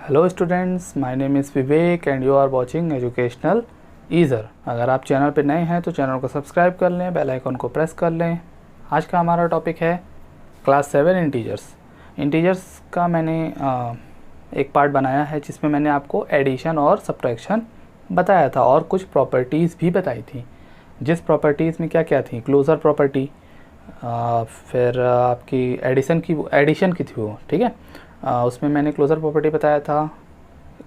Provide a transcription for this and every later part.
Hello students, my name is Vivek and you are watching educational easer. अगर आप channel पर नए हैं तो चैनल को सब्सक्राइब कर लें, बेल आइकन को प्रेस कर लें। आज का हमारा टॉपिक है क्लास 7 इंटीजर्स। इंटीजर्स का मैंने एक पार्ट बनाया है जिसमें मैंने आपको एडिशन और सब्ट्रैक्शन बताया था और कुछ प्रॉपर्टीज़ भी बताई थी। जिस प्रॉपर्टीज़ में क्या क्या थी, क्लोज़र प्रॉपर्टी, फिर आपकी एडिशन की थी वो, ठीक है। उसमें मैंने क्लोज़र प्रॉपर्टी बताया था,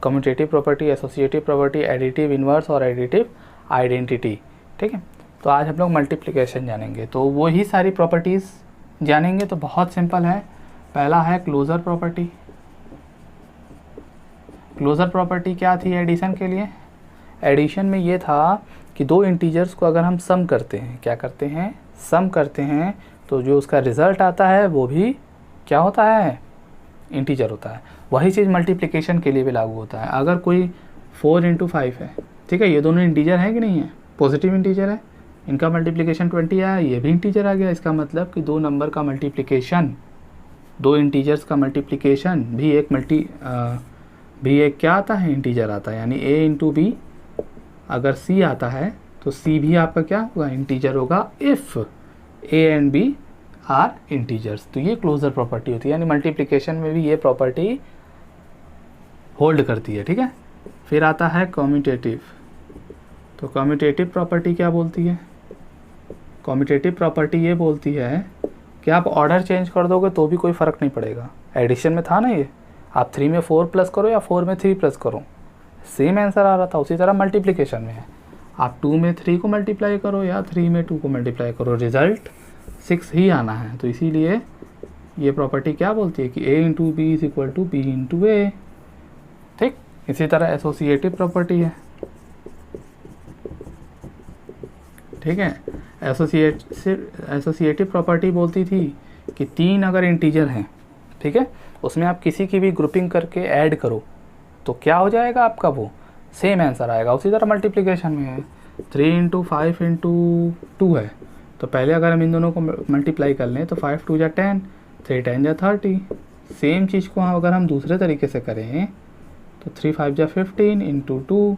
commutative property, associative property, additive inverse और एडिटिव आइडेंटिटी, ठीक है। तो आज हम लोग मल्टीप्लिकेशन जानेंगे, तो वो ही सारी प्रॉपर्टीज़ जानेंगे। तो बहुत सिंपल है। पहला है क्लोज़र प्रॉपर्टी। क्लोज़र प्रॉपर्टी क्या थी एडिशन के लिए? एडिशन में ये था कि दो इंटीजर्स को अगर हम सम करते हैं, क्या करते हैं, सम करते हैं, तो जो उसका रिज़ल्ट आता है वो भी क्या होता है, इंटीजर होता है। वही चीज़ मल्टीप्लिकेशन के लिए भी लागू होता है। अगर कोई 4 × 5 है, ठीक है, ये दोनों इंटीजर है कि नहीं है, पॉजिटिव इंटीजर है, इनका मल्टीप्लिकेशन 20 आया, ये भी इंटीजर आ गया। इसका मतलब कि दो नंबर का मल्टीप्लिकेशन, दो इंटीजर्स का मल्टीप्लिकेशन भी एक क्या आता है, इंटीजर आता है। यानी a × b अगर c आता है तो c भी आपका क्या होगा, इंटीजर होगा, if a and b are integers. तो ये क्लोजर प्रॉपर्टी होती है, यानी मल्टीप्लिकेशन में भी ये प्रॉपर्टी होल्ड करती है, ठीक है। फिर आता है कम्यूटेटिव। तो कम्यूटेटिव प्रॉपर्टी क्या बोलती है? कम्यूटेटिव प्रॉपर्टी ये बोलती है कि आप ऑर्डर चेंज कर दोगे तो भी कोई फ़र्क नहीं पड़ेगा। एडिशन में था ना ये, आप 3 में 4 प्लस करो या 4 में 3 प्लस करो, सेम आंसर आ रहा था। उसी तरह मल्टीप्लिकेशन में है, आप 2 में 3 को मल्टीप्लाई करो या 3 में 2 को मल्टीप्लाई करो, रिज़ल्ट 6 ही आना है। तो इसीलिए ये प्रॉपर्टी क्या बोलती है कि a × b = b × a, ठीक। इसी तरह एसोसिएटिव प्रॉपर्टी है, ठीक है। एसोसिएटिव प्रॉपर्टी बोलती थी कि 3 अगर इंटीजर हैं, ठीक है, उसमें आप किसी की भी ग्रुपिंग करके ऐड करो तो क्या हो जाएगा आपका, वो सेम आंसर आएगा। उसी तरह मल्टीप्लिकेशन में है, 3 × 5 × 2 है, तो पहले अगर हम इन दोनों को मल्टीप्लाई कर लें तो 5 × 2 = 10, 3 × 10 = 30। सेम चीज़ को अगर हम दूसरे तरीके से करें तो 3 × 5 = 15 × 2,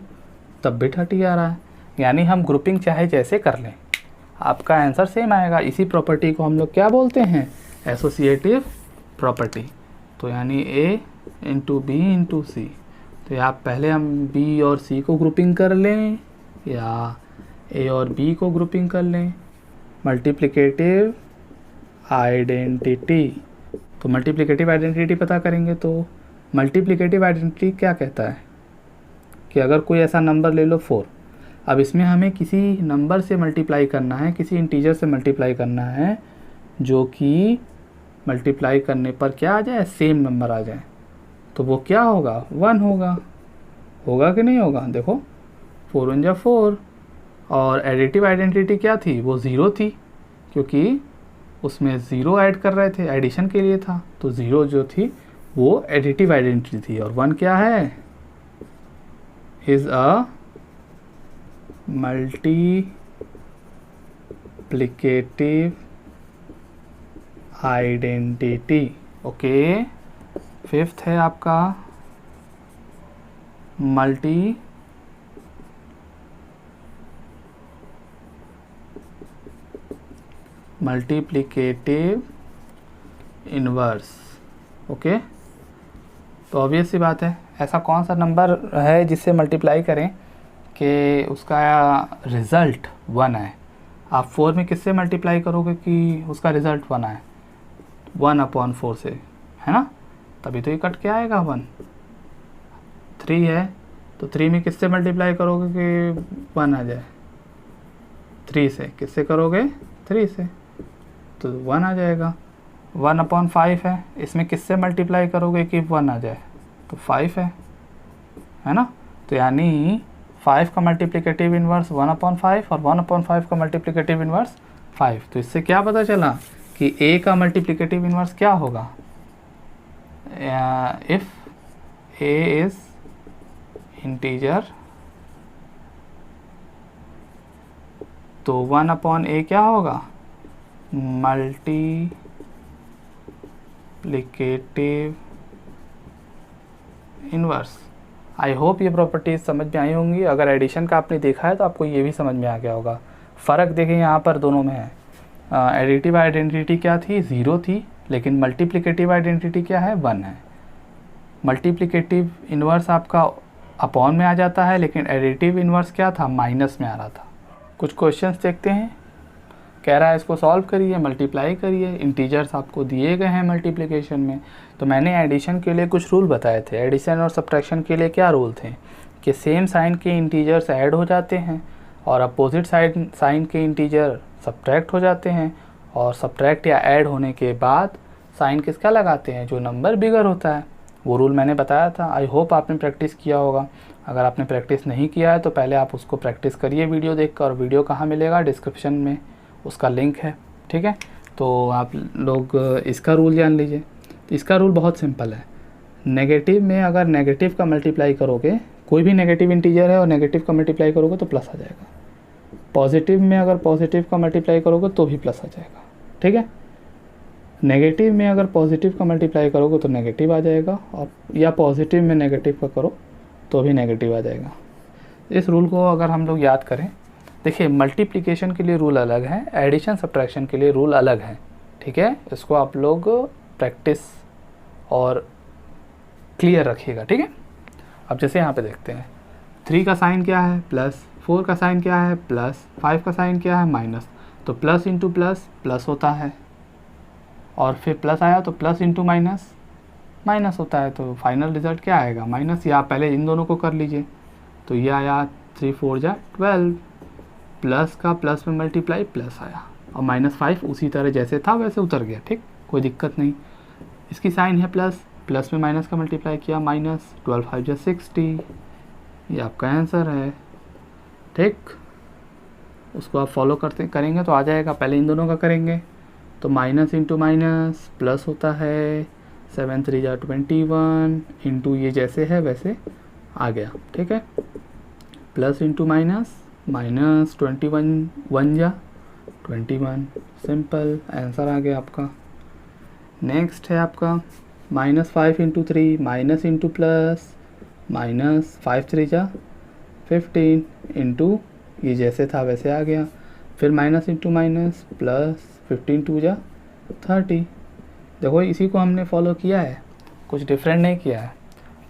तब भी 30 आ रहा है। यानी हम ग्रुपिंग चाहे जैसे कर लें, आपका आंसर सेम आएगा। इसी प्रॉपर्टी को हम लोग क्या बोलते हैं, एसोसिएटिव प्रॉपर्टी। तो यानी a × b × c, तो या पहले हम b और c को ग्रुपिंग कर लें या a और b को ग्रुपिंग कर लें। मल्टीप्लिकेटिव आइडेंटिटी, तो मल्टीप्लिकेटिव आइडेंटिटी पता करेंगे। तो मल्टीप्लिकेटिव आइडेंटिटी क्या कहता है कि अगर कोई ऐसा नंबर ले लो 4, अब इसमें हमें किसी नंबर से मल्टीप्लाई करना है, किसी इंटीजर से मल्टीप्लाई करना है जो कि मल्टीप्लाई करने पर क्या आ जाए, सेम नंबर आ जाए। तो वो क्या होगा, 1 होगा कि नहीं होगा? देखो 4 × 1 = 4। और एडिटिव आइडेंटिटी क्या थी, वो 0 थी, क्योंकि उसमें 0 ऐड कर रहे थे, एडिशन के लिए था। तो 0 जो थी वो एडिटिव आइडेंटिटी थी। और 1 क्या है, is a multiplicative identity. Okay, fifth है आपका मल्टीप्लिकेटिव इन्वर्स। ओके, तो ऑब्वियस सी बात है, ऐसा कौन सा नंबर है जिससे मल्टीप्लाई करें कि उसका रिज़ल्ट 1 आए। आप 4 में किससे मल्टीप्लाई करोगे कि उसका रिज़ल्ट 1 आए, 1/4 से, है ना, तभी तो ये कट के आएगा 1। 3 है तो 3 में किससे मल्टीप्लाई करोगे कि 1 आ जाए, 3 से। किससे करोगे, 3 से, तो 1 आ जाएगा। 1/5 है, इसमें किससे मल्टीप्लाई करोगे कि 1 आ जाए, तो 5 है ना। तो यानी 5 का मल्टीप्लिकेटिव इन्वर्स 1/5 और 1/5 का मल्टीप्लिकेटिव इन्वर्स 5। तो इससे क्या पता चला कि a का मल्टीप्लिकेटिव इन्वर्स क्या होगा, इफ़ a इज़ इंटीजर तो 1/a क्या होगा, मल्टीप्लिकेटिव इन्वर्स। आई होप ये प्रॉपर्टीज़ समझ में आई होंगी। अगर एडिशन का आपने देखा है तो आपको ये भी समझ में आ गया होगा। फ़र्क देखें यहाँ पर दोनों में है। एडिटिव आइडेंटिटी क्या थी, 0 थी, लेकिन मल्टीप्लिकेटिव आइडेंटिटी क्या है, 1 है। मल्टीप्लिकेटिव इन्वर्स आपका अपॉन में आ जाता है, लेकिन एडिटिव इन्वर्स क्या था, माइनस में आ रहा था। कुछ क्वेश्चंस देखते हैं। कह रहा है इसको सॉल्व करिए, मल्टीप्लाई करिए। इंटीजर्स आपको दिए गए हैं मल्टीप्लिकेशन में। तो मैंने एडिशन के लिए कुछ रूल बताए थे। एडिशन और सब्ट्रैक्शन के लिए क्या रूल थे कि सेम साइन के इंटीजर्स ऐड हो जाते हैं और अपोजिट साइन के इंटीजर सब्ट्रैक्ट हो जाते हैं, और सब्ट्रैक्ट या ऐड होने के बाद साइन किसका लगाते हैं, जो नंबर बिगर होता है। वो रूल मैंने बताया था। आई होप आपने प्रैक्टिस किया होगा। अगर आपने प्रैक्टिस नहीं किया है तो पहले आप उसको प्रैक्टिस करिए वीडियो देखकर। और वीडियो कहाँ मिलेगा, डिस्क्रिप्शन में उसका लिंक है, ठीक है। तो आप लोग इसका रूल जान लीजिए। तो इसका रूल बहुत सिंपल है। नेगेटिव में अगर नेगेटिव का मल्टीप्लाई करोगे, कोई भी नेगेटिव इंटीजर है और नेगेटिव का मल्टीप्लाई करोगे तो प्लस आ जाएगा। पॉजिटिव में अगर पॉजिटिव का मल्टीप्लाई करोगे तो भी प्लस आ जाएगा, ठीक है। नेगेटिव में अगर पॉजिटिव का मल्टीप्लाई करोगे तो नेगेटिव आ जाएगा, और या पॉजिटिव में नेगेटिव का करो तो भी नेगेटिव आ जाएगा। इस रूल को अगर हम लोग याद करें, देखिए मल्टीप्लिकेशन के लिए रूल अलग है, एडिशन सब्ट्रैक्शन के लिए रूल अलग है, ठीक है। इसको आप लोग प्रैक्टिस और क्लियर रखिएगा, ठीक है। अब जैसे यहाँ पे देखते हैं, 3 का साइन क्या है, प्लस, 4 का साइन क्या है, प्लस, 5 का साइन क्या है, माइनस। तो प्लस इंटू प्लस प्लस होता है, और फिर प्लस आया तो प्लस इंटू माइनस माइनस होता है। तो फाइनल रिजल्ट क्या आएगा, माइनस। या पहले इन दोनों को कर लीजिए। तो ये आया 3 4 जा 12, प्लस का प्लस में मल्टीप्लाई प्लस आया, और -5 उसी तरह जैसे था वैसे उतर गया, ठीक, कोई दिक्कत नहीं। इसकी साइन है प्लस, प्लस में माइनस का मल्टीप्लाई किया, माइनस, 12 5 जा 60। ये आपका आंसर है, ठीक। उसको आप फॉलो करेंगे तो आ जाएगा। पहले इन दोनों का करेंगे तो माइनस इंटू माइनस प्लस होता है, 7 3 जा 21, इंटू ये जैसे है वैसे आ गया, ठीक है। प्लस इंटू माइनस, माइनस 21 1 जा 21, सिंपल आंसर आ गया आपका। नेक्स्ट है आपका -5 into 3, minus into plus, minus 5 3 जा 15, इंटू ये जैसे था वैसे आ गया। फिर माइनस इंटू माइनस प्लस, 15 2 जा 30। देखो इसी को हमने फॉलो किया है, कुछ डिफरेंट नहीं किया है।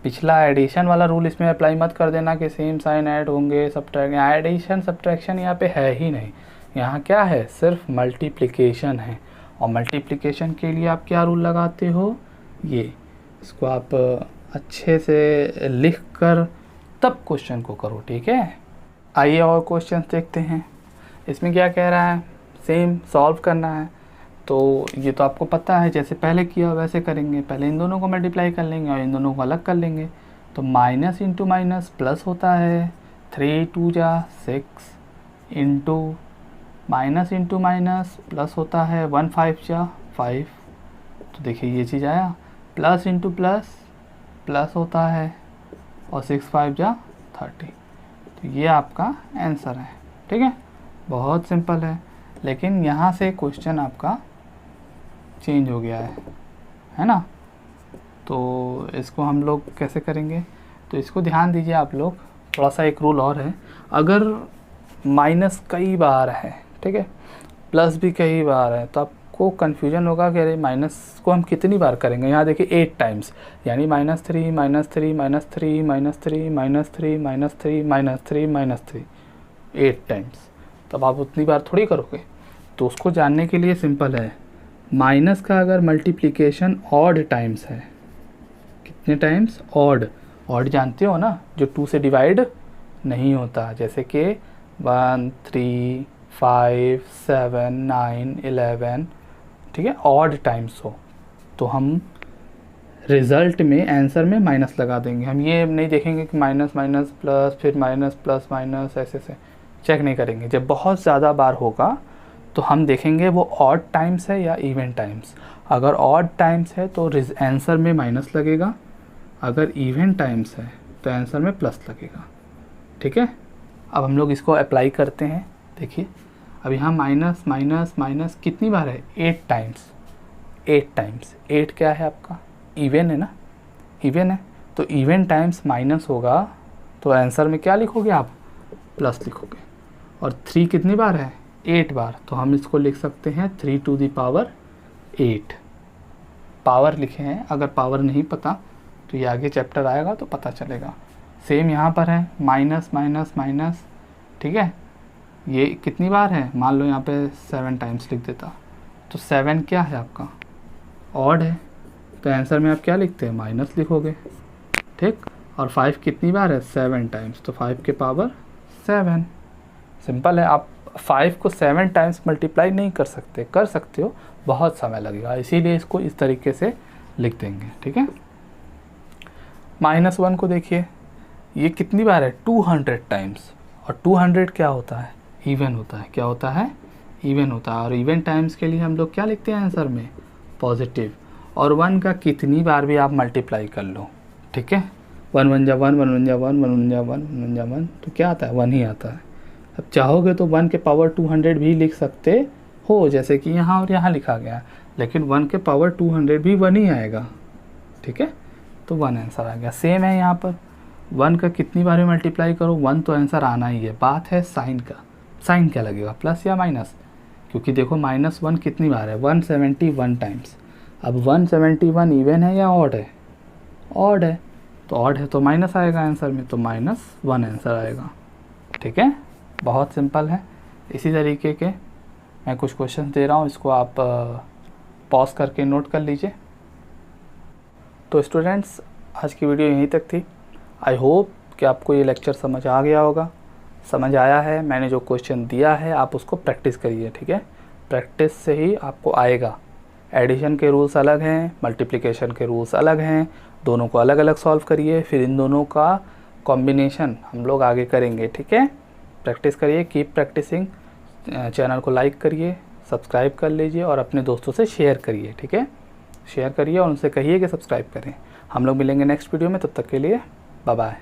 पिछला एडिशन वाला रूल इसमें अप्लाई मत कर देना कि सेम साइन ऐड होंगे, सब्ट्रैक्ट। एडिशन सब्ट्रैक्शन यहाँ पे है ही नहीं। यहाँ क्या है, सिर्फ मल्टीप्लिकेशन है। और मल्टीप्लिकेशन के लिए आप क्या रूल लगाते हो, ये इसको आप अच्छे से लिख कर तब क्वेश्चन को करो, ठीक है। आइए और क्वेश्चन देखते हैं। इसमें क्या कह रहा है, सेम सॉल्व करना है। तो ये तो आपको पता है, जैसे पहले किया वैसे करेंगे। पहले इन दोनों को मल्टीप्लाई कर लेंगे और इन दोनों को अलग कर लेंगे। तो माइनस इंटू माइनस प्लस होता है, 3 2 जा 6, into minus into minus plus होता है, 1 5 जा 5। तो देखिए ये चीज़ आया, प्लस इंटू प्लस प्लस होता है, और 6 5 जा 30। तो ये आपका आंसर है, ठीक है। बहुत सिंपल है, लेकिन यहाँ से क्वेश्चन आपका चेंज हो गया है ना। तो इसको हम लोग कैसे करेंगे, तो इसको ध्यान दीजिए आप लोग। थोड़ा सा एक रूल और है, अगर माइनस कई बार है, ठीक है, प्लस भी कई बार है, तो आपको कन्फ्यूजन होगा कि अरे माइनस को हम कितनी बार करेंगे। यहाँ देखिए 8 टाइम्स, यानी -3 -3 -3 -3 -3 -3 -3 -3, 8 टाइम्स। तब आप उतनी बार थोड़ी करोगे। तो उसको जानने के लिए सिंपल है, माइनस का अगर मल्टीप्लिकेशन ऑड टाइम्स है, कितने टाइम्स, ऑड। ऑड जानते हो ना, जो 2 से डिवाइड नहीं होता, जैसे कि 1 3 5 7 9 11, ठीक है, ऑड टाइम्स हो तो हम रिज़ल्ट में, आंसर में माइनस लगा देंगे। हम ये नहीं देखेंगे कि माइनस माइनस प्लस, फिर माइनस प्लस माइनस, ऐसे से चेक नहीं करेंगे। जब बहुत ज़्यादा बार होगा तो हम देखेंगे वो ऑड टाइम्स है या इवन टाइम्स। अगर ऑड टाइम्स है तो आंसर में माइनस लगेगा, अगर इवन टाइम्स है तो आंसर में प्लस लगेगा, ठीक है। अब हम लोग इसको अप्लाई करते हैं। देखिए अब यहाँ माइनस माइनस माइनस कितनी बार है, 8 टाइम्स। 8 टाइम्स, 8 क्या है आपका, इवन है ना, इवन है। तो इवन टाइम्स माइनस होगा तो आंसर में क्या लिखोगे आप, प्लस लिखोगे। और 3 कितनी बार है, 8 बार, तो हम इसको लिख सकते हैं 3 टू द पावर 8। पावर लिखे हैं, अगर पावर नहीं पता तो ये आगे चैप्टर आएगा तो पता चलेगा। सेम यहाँ पर है माइनस माइनस माइनस, ठीक है। ये कितनी बार है, मान लो यहाँ पे 7 टाइम्स लिख देता, तो 7 क्या है आपका, ऑड है, तो आंसर में आप क्या लिखते हैं, माइनस लिखोगे, ठीक। और 5 कितनी बार है, 7 टाइम्स, तो 5 के पावर 7। सिंपल है। आप 5 को 7 टाइम्स मल्टीप्लाई नहीं कर सकते, कर सकते हो, बहुत समय लगेगा, इसीलिए इसको इस तरीके से लिख देंगे, ठीक है। -1 को देखिए, ये कितनी बार है, 200 टाइम्स, और 200 क्या होता है, इवन होता है, क्या होता है, इवन होता है। और इवन टाइम्स के लिए हम लोग क्या लिखते हैं आंसर में, पॉजिटिव। और 1 का कितनी बार भी आप मल्टीप्लाई कर लो, ठीक है, 1 1 जा 1, 1 1 जा 1, 1 1 जा 1, 1 1 जा 1, तो क्या आता है, 1 ही आता है। अब चाहोगे तो 1 के पावर 200 भी लिख सकते हो, जैसे कि यहाँ और यहाँ लिखा गया है, लेकिन 1 के पावर 200 भी 1 ही आएगा, ठीक है, तो 1 आंसर आ गया। सेम है यहाँ पर, 1 का कितनी बार भी मल्टीप्लाई करो 1 तो आंसर आना ही है। बात है साइन का, साइन क्या लगेगा, प्लस या माइनस, क्योंकि देखो -1 कितनी बार है, 171 टाइम्स। अब 171 इवन है या ऑड है, ऑड है, तो ऑड है तो माइनस आएगा आंसर में, तो -1 आंसर आएगा, ठीक है। बहुत सिंपल है। इसी तरीके के मैं कुछ क्वेश्चन दे रहा हूँ, इसको आप पॉज करके नोट कर लीजिए। तो स्टूडेंट्स, आज की वीडियो यहीं तक थी। आई होप कि आपको ये लेक्चर समझ आ गया होगा। समझ आया है, मैंने जो क्वेश्चन दिया है आप उसको प्रैक्टिस करिए, ठीक है। प्रैक्टिस से ही आपको आएगा। एडिशन के रूल्स अलग हैं, मल्टीप्लिकेशन के रूल्स अलग हैं, दोनों को अलग अलग सॉल्व करिए, फिर इन दोनों का कॉम्बिनेशन हम लोग आगे करेंगे, ठीक है। प्रैक्टिस करिए, कीप प्रैक्टिसिंग। चैनल को लाइक करिए, सब्सक्राइब कर लीजिए और अपने दोस्तों से शेयर करिए, ठीक है। शेयर करिए और उनसे कहिए कि सब्सक्राइब करें। हम लोग मिलेंगे नेक्स्ट वीडियो में, तब तक के लिए बाय बाय।